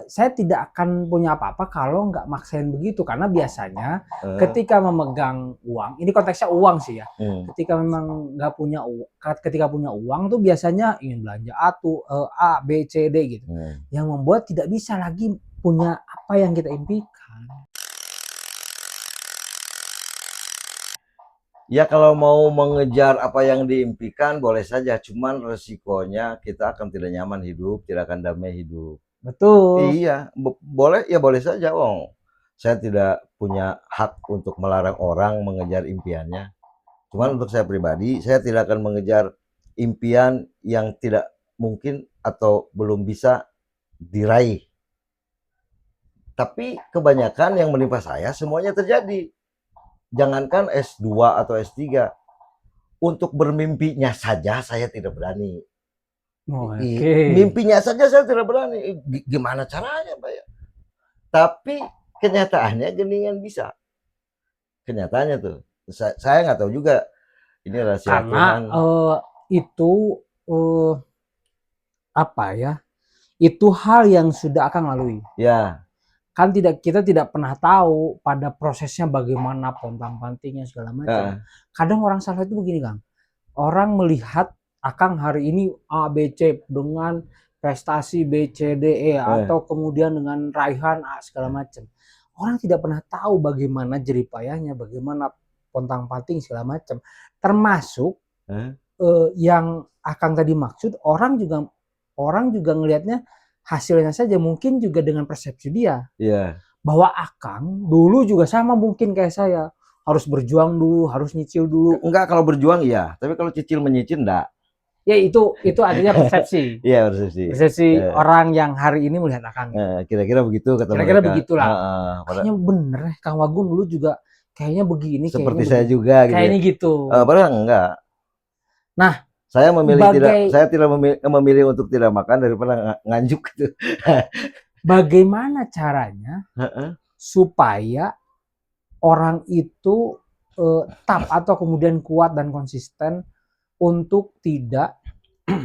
saya tidak akan punya apa-apa kalau nggak maksain begitu, karena biasanya Eh, ketika memegang uang, ini konteksnya uang sih ya. hmm. Ketika memang nggak punya uang, ketika punya uang tuh biasanya ingin belanja A, B, C, D gitu. Yang membuat tidak bisa lagi punya apa yang kita impikan. Ya kalau mau mengejar apa yang diimpikan boleh saja, cuman resikonya kita akan tidak nyaman hidup, tidak akan damai hidup. Betul. Iya, boleh ya boleh saja. Oh, saya tidak punya hak untuk melarang orang mengejar impiannya. Cuman untuk saya pribadi, saya tidak akan mengejar impian yang tidak mungkin atau belum bisa diraih. Tapi kebanyakan yang menimpa saya semuanya terjadi. Jangankan S2 atau S3, untuk bermimpinya saja saya tidak berani. Oke. Mimpinya saja saya tidak berani. Gimana caranya, Pak ya? Tapi kenyataannya geningan bisa. Kenyataannya tuh. Saya nggak tahu juga. Ini rahasia Karena Tuhan. itu apa ya? Itu hal yang sudah akan lalui. Ya. Kan kita tidak pernah tahu pada prosesnya bagaimana pontang-pantingnya segala macam. Kadang orang salah itu begini, Kang. Orang melihat Akang hari ini A, B, C dengan prestasi B, C, D, E atau kemudian dengan raihan A segala macam. Orang tidak pernah tahu bagaimana jeripayahnya, bagaimana pontang-panting segala macam. Termasuk yang Akang tadi maksud, orang juga ngelihatnya hasilnya saja, mungkin juga dengan persepsi dia. Iya. Bahwa Akang dulu juga sama mungkin kayak saya, harus berjuang dulu, harus nyicil dulu. Enggak, kalau berjuang iya, tapi kalau cicil menyicil enggak. Ya itu artinya persepsi. Iya, persepsi. Persepsi orang yang hari ini melihat Akang. Kira-kira begitu kata Kira-kira mereka. begitulah. Kayaknya bener ya, Kang Wagun dulu juga kayaknya begini. Seperti kayaknya saya begini. juga gitu. Kayaknya gitu. Padahal enggak. Nah, saya tidak memilih untuk tidak makan daripada nganjuk gitu. Bagaimana caranya supaya orang itu tetap atau kemudian kuat dan konsisten untuk tidak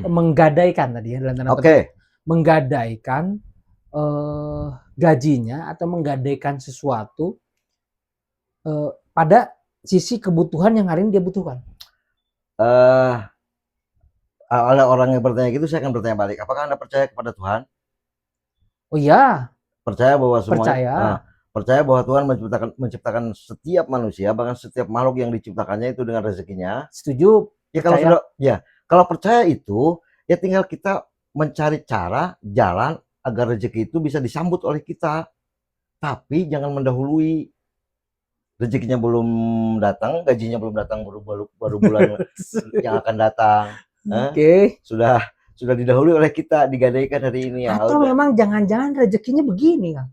menggadaikan tadi ya, dalam tanda petik, menggadaikan gajinya atau menggadaikan sesuatu pada sisi kebutuhan yang hari ini dia butuhkan. Ada orang yang bertanya gitu, saya akan bertanya balik. Apakah Anda percaya kepada Tuhan? Oh iya. Percaya bahwa semuanya. Percaya bahwa Tuhan menciptakan setiap manusia, bahkan setiap makhluk yang diciptakannya itu dengan rezekinya. Setuju. Ya kalau sudah, ya kalau percaya itu, ya tinggal kita mencari cara, jalan agar rezeki itu bisa disambut oleh kita. Tapi jangan mendahului. Rezekinya belum datang, gajinya belum datang, baru bulan yang akan datang. Sudah didahului oleh kita, digadaikan hari ini ya. Atau memang jangan-jangan rezekinya begini, Kang.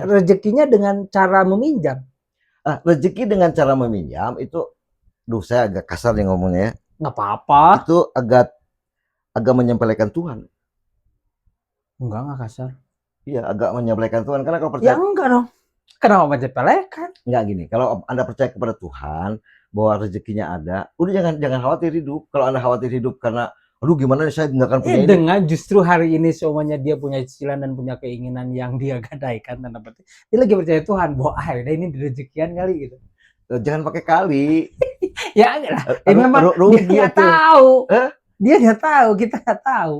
Rezekinya dengan cara meminjam. Rezeki dengan cara meminjam itu, saya agak kasar nih ngomongnya ya. Nggak apa-apa. Itu agak menyempelekan Tuhan. Enggak kasar. Iya, agak menyempelekan Tuhan, karena kalau percaya. Ya enggak dong. Kenapa menyepelekan? Enggak, gini, kalau Anda percaya kepada Tuhan bahwa rezekinya ada, udah jangan khawatir hidup. Kalau Anda khawatir hidup karena aduh gimana nih saya nggak akan punya ini. Dengan justru hari ini semuanya dia punya cicilan dan punya keinginan yang dia gadaikan, tanda petik. Dia lagi percaya Tuhan bahwa ini rezekian kali gitu. Jangan pakai kali. Ya enggak. Memang dia nggak tahu. Dia nggak tahu, kita nggak tahu.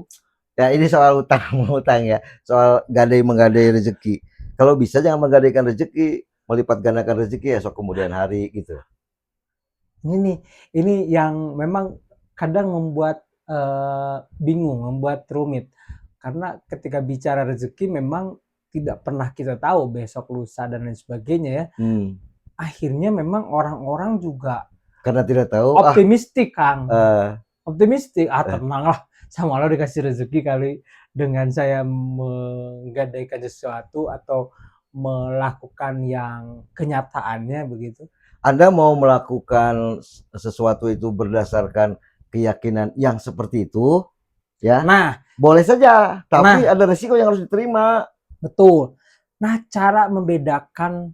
Ya ini soal utang ya, soal menggadai rezeki. Kalau bisa jangan menggadaikan rezeki, melipat gandakan rezeki esok kemudian hari gitu. Ini yang memang kadang membuat bingung, membuat rumit. Karena ketika bicara rezeki memang tidak pernah kita tahu besok, lusa dan lain sebagainya ya. Akhirnya memang orang-orang juga karena tidak tahu optimistik, Kang. Optimistik, tenanglah, sama Allah dikasih rezeki kali dengan saya menggadaikan sesuatu atau melakukan yang kenyataannya begitu. Anda mau melakukan sesuatu itu berdasarkan keyakinan yang seperti itu, ya? Nah, boleh saja, tapi ada resiko yang harus diterima. Betul. Nah, cara membedakan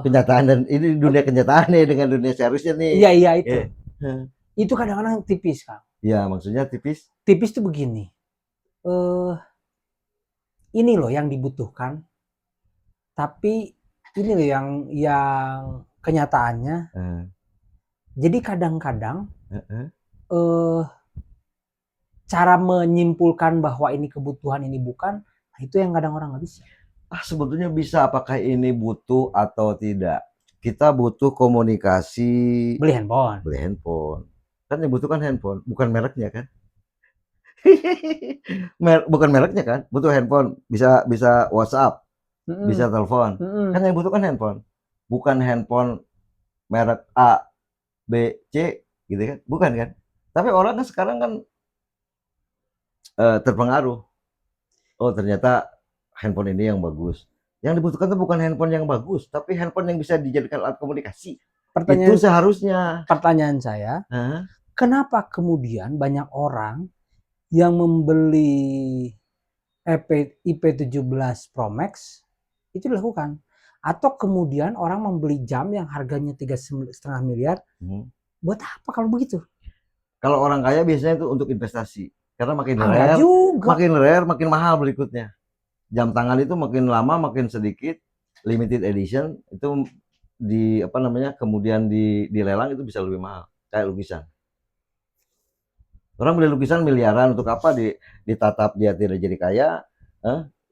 kenyataan dan ini dunia kenyataan nih dengan dunia seharusnya nih. Iya itu. Itu kadang-kadang tipis, Kang. Ya, maksudnya tipis? Tipis tuh begini. ini loh yang dibutuhkan, tapi ini loh yang kenyataannya. Jadi kadang-kadang eh cara menyimpulkan bahwa ini kebutuhan ini bukan, nah itu yang kadang orang nggak bisa. Sebetulnya bisa, apakah ini butuh atau tidak? Kita butuh komunikasi. Beli handphone. Beli handphone. Kan yang butuh kan handphone, bukan mereknya kan? Bukan mereknya kan? Butuh handphone, bisa WhatsApp, bisa telepon. Kan yang butuh kan handphone. Bukan handphone merek A, B, C gitu kan? Bukan kan? Tapi orang kan sekarang kan terpengaruh. Oh, ternyata handphone ini yang bagus. Yang dibutuhkan itu bukan handphone yang bagus, tapi handphone yang bisa dijadikan alat komunikasi. Itu seharusnya. Pertanyaan saya, kenapa kemudian banyak orang yang membeli IP17 Pro Max itu dilakukan? Atau kemudian orang membeli jam yang harganya 3,5 miliar, buat apa kalau begitu? Kalau orang kaya biasanya itu untuk investasi. Karena makin rare, makin mahal berikutnya. Jam tangan itu makin lama makin sedikit, limited edition itu kemudian dilelang itu bisa lebih mahal, kayak lukisan. Orang beli lukisan miliaran untuk apa? Ditatap dia tidak jadi kaya,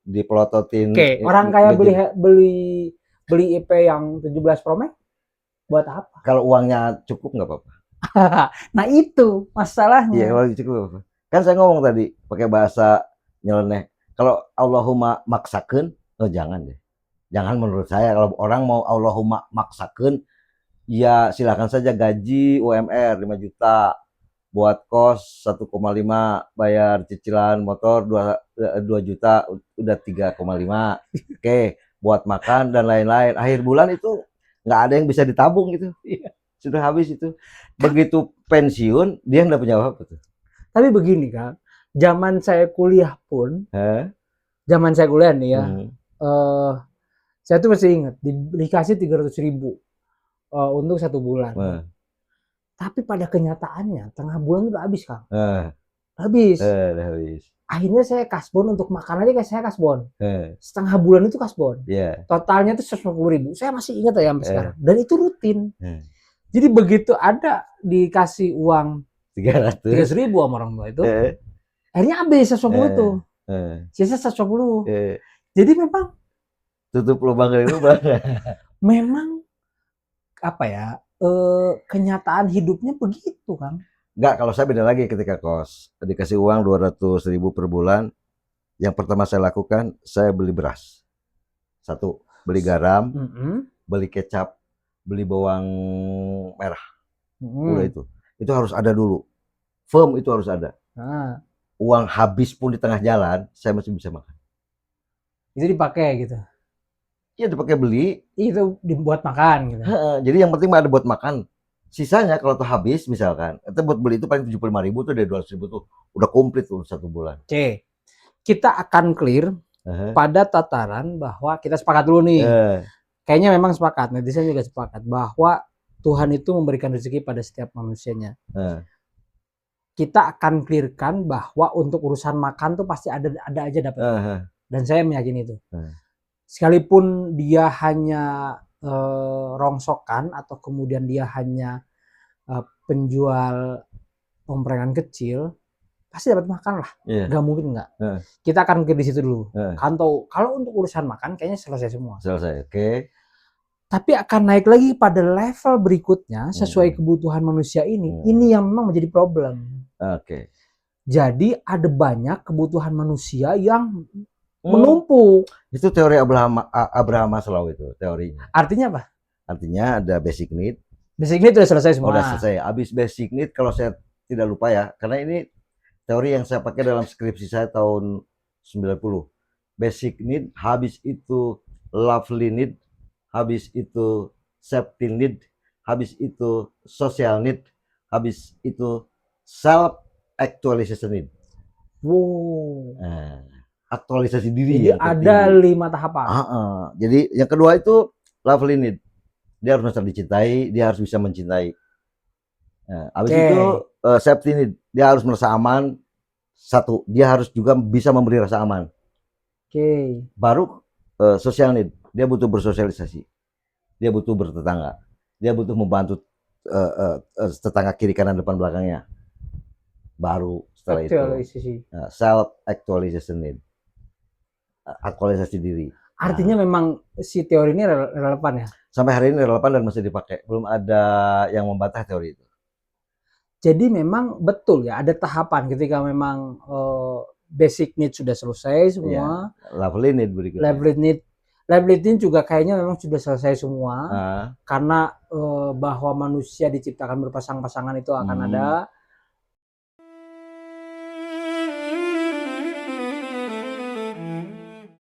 dipelototin. Orang kaya beli IP yang 17 Pro Max buat apa? Kalau uangnya cukup nggak apa-apa. Nah itu masalahnya. Iya, kalau cukup apa? Kan saya ngomong tadi pakai bahasa nyeleneh. Kalau Allahumma maksakeun, jangan deh. Jangan menurut saya. Kalau orang mau Allahumma maksakeun, ya silakan saja gaji UMR 5 juta, buat kos 1,5, bayar cicilan motor 2 juta, udah 3,5. Oke, buat makan dan lain-lain. Akhir bulan itu nggak ada yang bisa ditabung gitu. Sudah habis itu. Begitu pensiun, dia nggak punya apa-apa tuh. Tapi begini kan, zaman saya kuliah pun, zaman saya kuliah nih ya, saya tuh masih ingat dikasih 300.000 untuk 1 bulan. Tapi pada kenyataannya tengah bulan udah habis Kang. Habis. Akhirnya saya kasbon untuk makan aja, saya kasbon. Setengah bulan itu kasbon. Totalnya itu 150.000. Saya masih ingat ya sampai sekarang. Dan itu rutin. Jadi begitu ada dikasih uang 300.000 sama orang tua itu, akhirnya habis 150 itu. Sisa 150. Jadi memang tutup lubang dari lubang. Memang apa ya? Kenyataan hidupnya begitu kan? Enggak, kalau saya beda lagi ketika kos. Dikasih uang 200.000 per bulan. Yang pertama saya lakukan, saya beli beras. 1, beli garam, beli kecap, beli bawang merah. Udah itu. Itu harus ada dulu. Firm itu harus ada. Uang habis pun di tengah jalan, saya masih bisa makan. Itu dipakai gitu? Iya, dipakai beli. Itu dibuat makan gitu? Jadi yang penting ada buat makan. Sisanya kalau tuh habis misalkan, itu buat beli itu paling 75.000 tuh dari 200.000 tuh udah komplit tuh 1 bulan. Oke, kita akan clear pada tataran bahwa kita sepakat dulu nih. Kayaknya memang sepakat, netizen juga sepakat bahwa Tuhan itu memberikan rezeki pada setiap manusianya. Kita akan clearkan bahwa untuk urusan makan tuh pasti ada aja dapat. Dan saya meyakini itu. Sekalipun dia hanya rongsokan atau kemudian dia hanya penjual omprengan kecil, pasti dapat makan lah. Gak mungkin enggak. Kita akan ke di situ dulu. Kalau untuk urusan makan kayaknya selesai semua. Selesai, oke. Tapi akan naik lagi pada level berikutnya sesuai kebutuhan manusia ini. Ini yang memang menjadi problem. Oke. Jadi ada banyak kebutuhan manusia yang menumpuk. Itu teori Abraham Maslow itu teorinya. Artinya apa? Artinya ada basic need. Basic need sudah selesai semua. Udah selesai. Habis basic need, kalau saya tidak lupa ya, karena ini teori yang saya pakai dalam skripsi saya tahun 90. Basic need, habis itu lovely need, habis itu safety need, habis itu social need, habis itu self actualization need. Wow. Aktualisasi diri. Jadi ada 5 tahapan. Jadi yang kedua itu lovely need. Dia harus merasa dicintai, dia harus bisa mencintai. Habis itu safety need. Dia harus merasa aman. 1, dia harus juga bisa memberi rasa aman. Oke. Baru social need, dia butuh bersosialisasi, dia butuh bertetangga, dia butuh membantu tetangga kiri kanan depan belakangnya. Baru setelah itu Aktualisasi. self actualization need, aktualisasi diri. Artinya memang si teori ini relevan ya. Sampai hari ini relevan dan masih dipakai. Belum ada yang membantah teori itu. Jadi memang betul ya, ada tahapan ketika memang basic need sudah selesai semua. Lovely need berikutnya. Lively need juga kayaknya memang sudah selesai semua. Karena bahwa manusia diciptakan berpasang-pasangan itu akan ada.